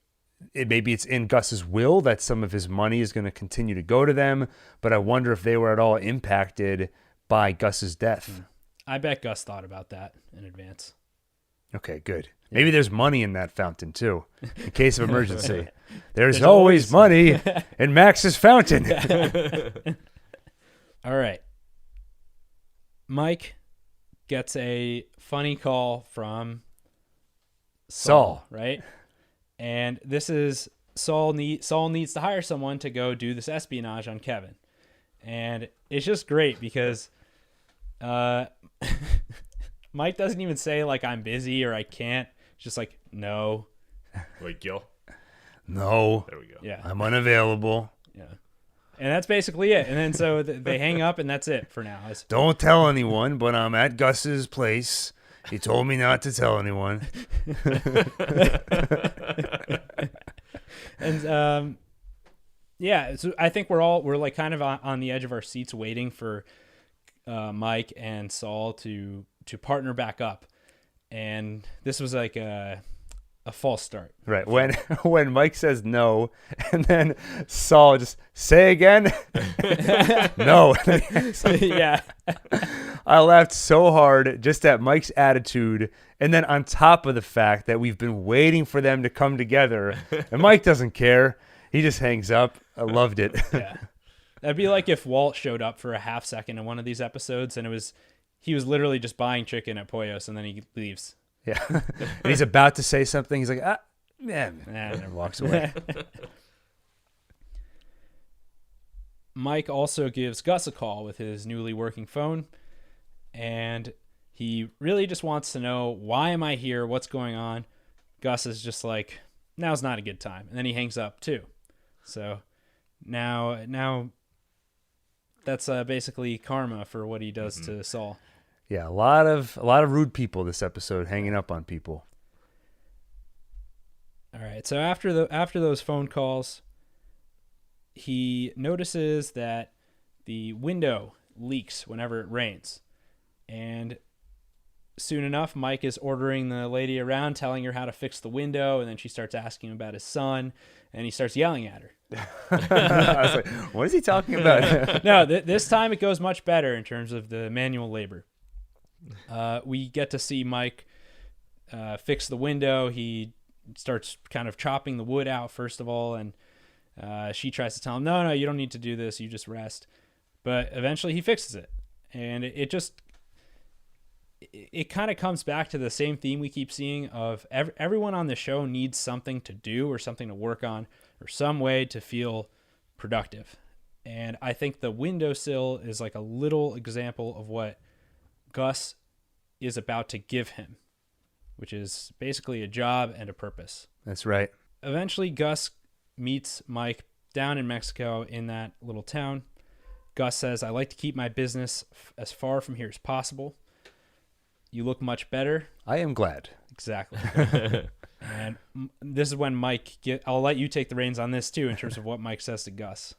Speaker 1: maybe it's in Gus's will that some of his money is going to continue to go to them, but I wonder if they were at all impacted by Gus's death.
Speaker 2: I bet Gus thought about that in advance.
Speaker 1: Okay, good. Maybe there's money in that fountain, too, in case of emergency. There's always money in Max's fountain.
Speaker 2: All right. Mike gets a funny call from Saul, right? And this is Saul needs to hire someone to go do this espionage on Kevin. And it's just great because Mike doesn't even say like I'm busy or I can't. It's just like, no.
Speaker 3: Wait, Gil?
Speaker 1: No.
Speaker 3: There we go.
Speaker 2: Yeah.
Speaker 1: I'm unavailable.
Speaker 2: Yeah. And that's basically it. And then so they hang up and that's it for now.
Speaker 1: Don't tell anyone, but I'm at Gus's place. He told me not to tell anyone.
Speaker 2: And yeah, so I think we're like kind of on the edge of our seats waiting for Mike and Saul to partner back up. And this was like a false start.
Speaker 1: Right. When Mike says no, and then Saul just say again, no.
Speaker 2: Yeah.
Speaker 1: I laughed so hard just at Mike's attitude, and then on top of the fact that we've been waiting for them to come together, and Mike doesn't care. He just hangs up. I loved it.
Speaker 2: Yeah. That'd be like if Walt showed up for a half second in one of these episodes, and he was literally just buying chicken at Pollos, and then he leaves.
Speaker 1: Yeah. And he's about to say something. He's like, and then walks away.
Speaker 2: Mike also gives Gus a call with his newly working phone, and he really just wants to know, why am I here? What's going on? Gus is just like, now's not a good time. And then he hangs up too. So now that's basically karma for what he does to Saul.
Speaker 1: Yeah, a lot of rude people this episode hanging up on people.
Speaker 2: All right. So after those phone calls, he notices that the window leaks whenever it rains. And soon enough, Mike is ordering the lady around, telling her how to fix the window, and then she starts asking him about his son, and he starts yelling at her.
Speaker 1: I was like, what is he talking about?
Speaker 2: No, this time it goes much better in terms of the manual labor. We get to see Mike fix the window. He starts kind of chopping the wood out first of all, and she tries to tell him, no, you don't need to do this. You just rest. But eventually he fixes it, and it kind of comes back to the same theme we keep seeing of everyone on the show needs something to do or something to work on or some way to feel productive. And I think the windowsill is like a little example of what Gus is about to give him, which is basically a job and a purpose.
Speaker 1: That's right.
Speaker 2: Eventually, Gus meets Mike down in Mexico in that little town. Gus says, I like to keep my business as far from here as possible. You look much better.
Speaker 1: I am glad.
Speaker 2: Exactly. And this is when I'll let you take the reins on this too in terms of what Mike says to Gus.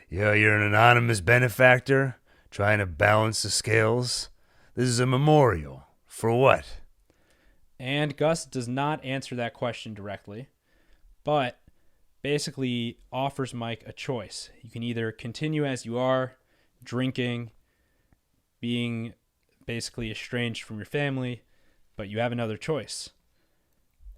Speaker 1: Yeah, you're an anonymous benefactor trying to balance the scales. This is a memorial. For what?
Speaker 2: And Gus does not answer that question directly, but basically offers Mike a choice. You can either continue as you are, drinking, being basically estranged from your family, but you have another choice.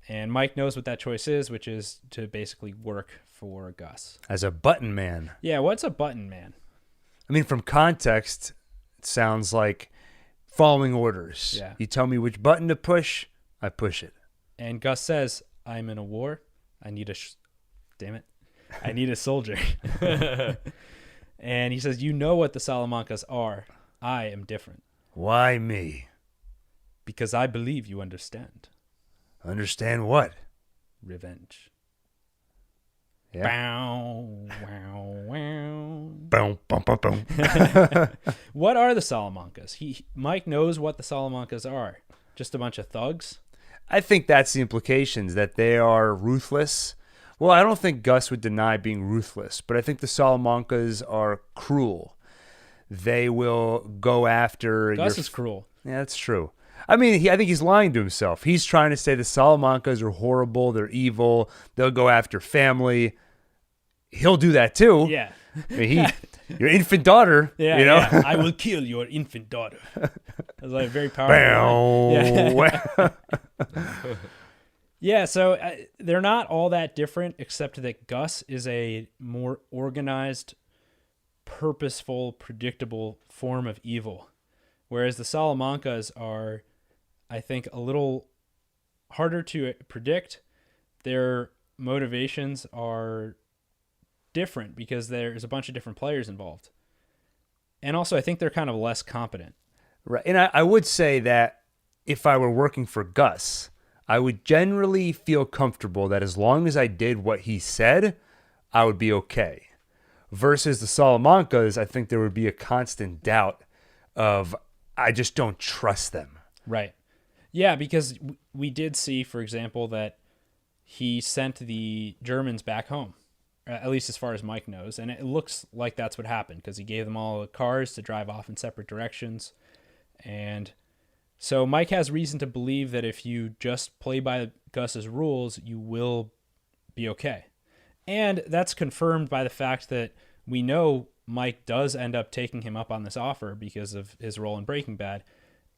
Speaker 2: And Mike knows what that choice is, which is to basically work for Gus.
Speaker 1: As a button man.
Speaker 2: Yeah, what's a button man?
Speaker 1: I mean, from context, It sounds like following orders.
Speaker 2: Yeah.
Speaker 1: You tell me which button to push, I push it.
Speaker 2: And Gus says, I'm in a war. I need a I need a soldier. And he says, you know what the Salamancas are. I am different.
Speaker 1: Why me?
Speaker 2: Because I believe you understand.
Speaker 1: Understand what?
Speaker 2: Revenge.
Speaker 1: Yeah.
Speaker 2: Bow, wow, wow.
Speaker 1: Boom, boom, boom, boom.
Speaker 2: What are the Salamancas? Mike knows what the Salamancas are. Just a bunch of thugs?
Speaker 1: I think that's the implications, that they are ruthless. Well, I don't think Gus would deny being ruthless, but I think the Salamancas are cruel. They will go after...
Speaker 2: Gus is cruel.
Speaker 1: Yeah, that's true. I mean, I think he's lying to himself. He's trying to say the Salamancas are horrible, they're evil, they'll go after family. He'll do that too.
Speaker 2: Yeah.
Speaker 1: I mean, your infant daughter,
Speaker 2: Yeah,
Speaker 1: you know?
Speaker 2: yeah. I will kill your infant daughter. That's like a very powerful line. Yeah. Yeah, so they're not all that different, except that Gus is a more organized, purposeful, predictable form of evil, whereas the Salamancas are, I think, a little harder to predict. Their motivations are different because there's a bunch of different players involved. And also, I think they're kind of less competent.
Speaker 1: Right. And I would say that if I were working for Gus, I would generally feel comfortable that as long as I did what he said, I would be okay. Versus the Salamancas, I think there would be a constant doubt of, I just don't trust them.
Speaker 2: Right. Yeah, because we did see, for example, that he sent the Germans back home, at least as far as Mike knows. And it looks like that's what happened because he gave them all cars to drive off in separate directions. And so Mike has reason to believe that if you just play by Gus's rules, you will be okay. And that's confirmed by the fact that we know Mike does end up taking him up on this offer because of his role in Breaking Bad.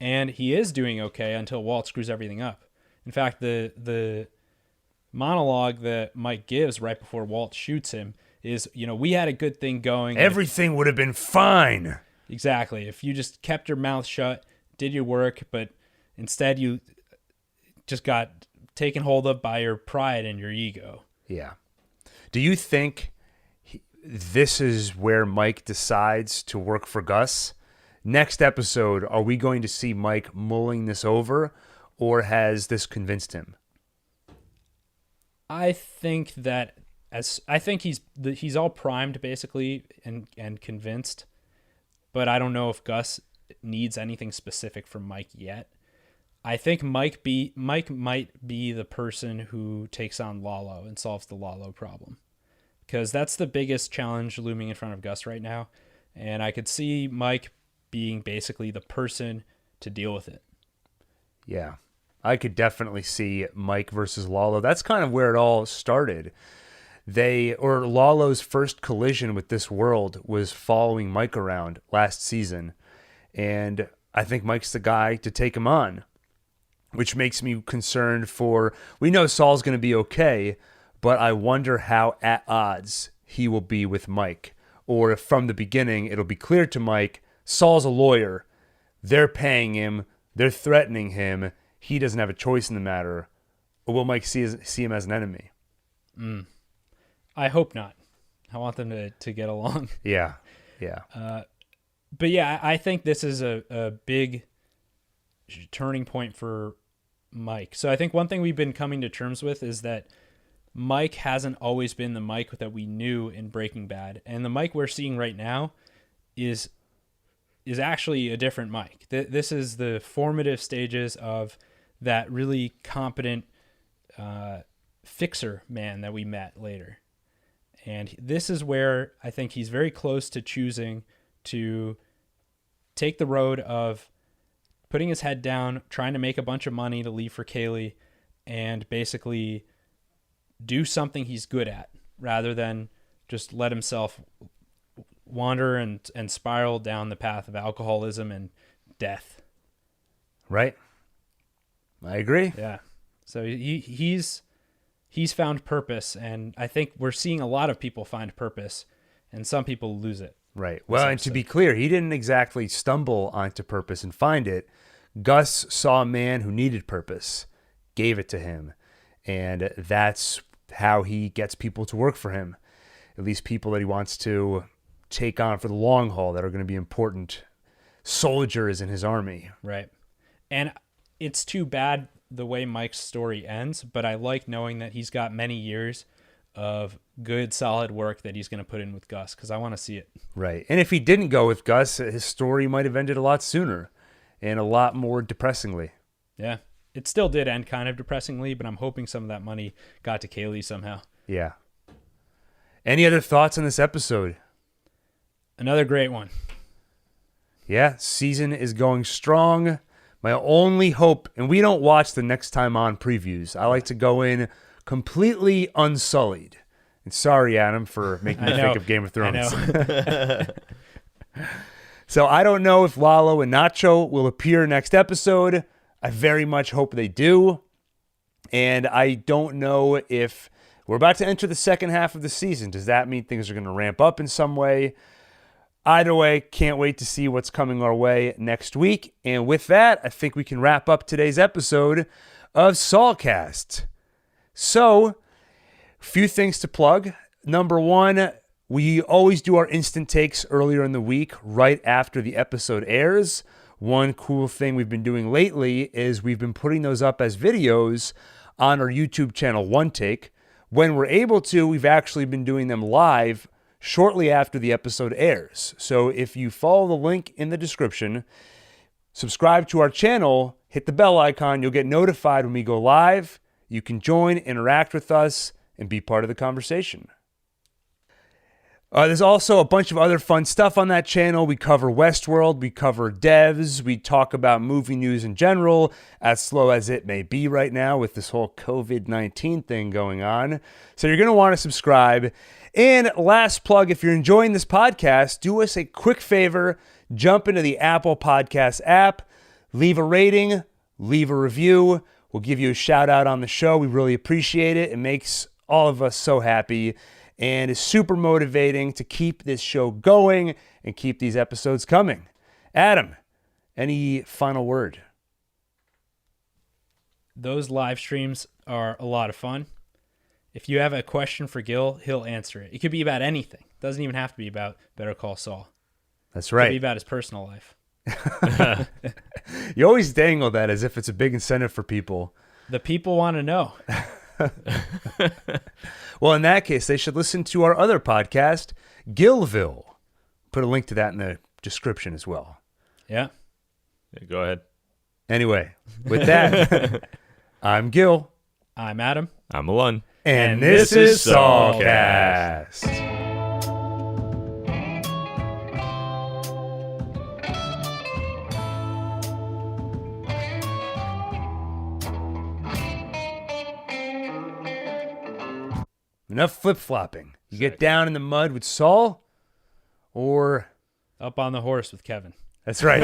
Speaker 2: And he is doing okay until Walt screws everything up. In fact, the monologue that Mike gives right before Walt shoots him is, we had a good thing going.
Speaker 1: Everything would have been fine.
Speaker 2: Exactly. If you just kept your mouth shut, did your work, but instead you just got taken hold of by your pride and your ego.
Speaker 1: Yeah. Do you think this is where Mike decides to work for Gus? Next episode, are we going to see Mike mulling this over, or has this convinced him?
Speaker 2: I think that he's all primed basically and convinced, but I don't know if Gus needs anything specific from Mike yet. I think Mike might be the person who takes on Lalo and solves the Lalo problem, because that's the biggest challenge looming in front of Gus right now, and I could see Mike being basically the person to deal with it.
Speaker 1: Yeah, I could definitely see Mike versus Lalo. That's kind of where it all started. Lalo's first collision with this world was following Mike around last season. And I think Mike's the guy to take him on, which makes me concerned we know Saul's going to be okay, but I wonder how at odds he will be with Mike. Or if from the beginning it'll be clear to Mike, Saul's a lawyer, they're paying him, they're threatening him, he doesn't have a choice in the matter. Or will Mike see him as an enemy?
Speaker 2: I hope not. I want them to get along.
Speaker 1: Yeah.
Speaker 2: But yeah, I think this is a big turning point for Mike. So I think one thing we've been coming to terms with is that Mike hasn't always been the Mike that we knew in Breaking Bad. And the Mike we're seeing right now is actually a different Mike. This is the formative stages of that really competent fixer man that we met later. And this is where I think he's very close to choosing to take the road of putting his head down, trying to make a bunch of money to leave for Kaylee, and basically do something he's good at rather than just let himself wander and spiral down the path of alcoholism and death.
Speaker 1: Right. I agree.
Speaker 2: Yeah. So he's found purpose, and I think we're seeing a lot of people find purpose, and some people lose it.
Speaker 1: Right. Well, and to be clear, he didn't exactly stumble onto purpose and find it. Gus saw a man who needed purpose, gave it to him, and that's how he gets people to work for him. At least people that he wants to take on for the long haul that are going to be important soldiers in his army.
Speaker 2: Right. And it's too bad the way Mike's story ends, but I like knowing that he's got many years of good, solid work that he's going to put in with Gus, because I want to see it.
Speaker 1: Right. And if he didn't go with Gus, his story might have ended a lot sooner and a lot more depressingly.
Speaker 2: Yeah. It still did end kind of depressingly, but I'm hoping some of that money got to Kaylee somehow.
Speaker 1: Yeah. Any other thoughts on this episode?
Speaker 2: Another great one.
Speaker 1: Yeah, season is going strong. My only hope, and we don't watch the Next Time On previews. I like to go in completely unsullied. And sorry, Adam, for making me think of Game of Thrones.
Speaker 2: I know.
Speaker 1: So I don't know if Lalo and Nacho will appear next episode. I very much hope they do. And I don't know if we're about to enter the second half of the season. Does that mean things are going to ramp up in some way? Either way, can't wait to see what's coming our way next week. And with that, I think we can wrap up today's episode of Saulcast. So, few things to plug. Number one, we always do our instant takes earlier in the week, right after the episode airs. One cool thing we've been doing lately is we've been putting those up as videos on our YouTube channel, OneTake. When we're able to, we've actually been doing them live shortly after the episode airs. So if you follow the link in the description, subscribe to our channel, hit the bell icon, you'll get notified when we go live. You can join, interact with us, and be part of the conversation. There's also a bunch of other fun stuff on that channel. We cover Westworld, we cover devs, we talk about movie news in general, as slow as it may be right now with this whole COVID-19 thing going on. So you're going to want to subscribe. And last plug, if you're enjoying this podcast, do us a quick favor, jump into the Apple Podcast app, leave a rating, leave a review. We'll give you a shout out on the show. We really appreciate it. It makes all of us so happy and is super motivating to keep this show going and keep these episodes coming. Adam, any final word?
Speaker 2: Those live streams are a lot of fun. If you have a question for Gil, he'll answer it. It could be about anything. It doesn't even have to be about Better Call Saul.
Speaker 1: That's right.
Speaker 2: It could be about his personal life.
Speaker 1: You always dangle that as if it's a big incentive for people.
Speaker 2: The people want to know.
Speaker 1: Well, in that case, they should listen to our other podcast, Gilville. Put a link to that in the description as well.
Speaker 2: Yeah.
Speaker 3: Go ahead.
Speaker 1: Anyway, with that, I'm Gil.
Speaker 2: I'm Adam.
Speaker 3: I'm Alun.
Speaker 1: And this is Saulcast. Enough flip-flopping. You get down in the mud with Saul, or
Speaker 2: Up on the horse with Kevin.
Speaker 1: that's right.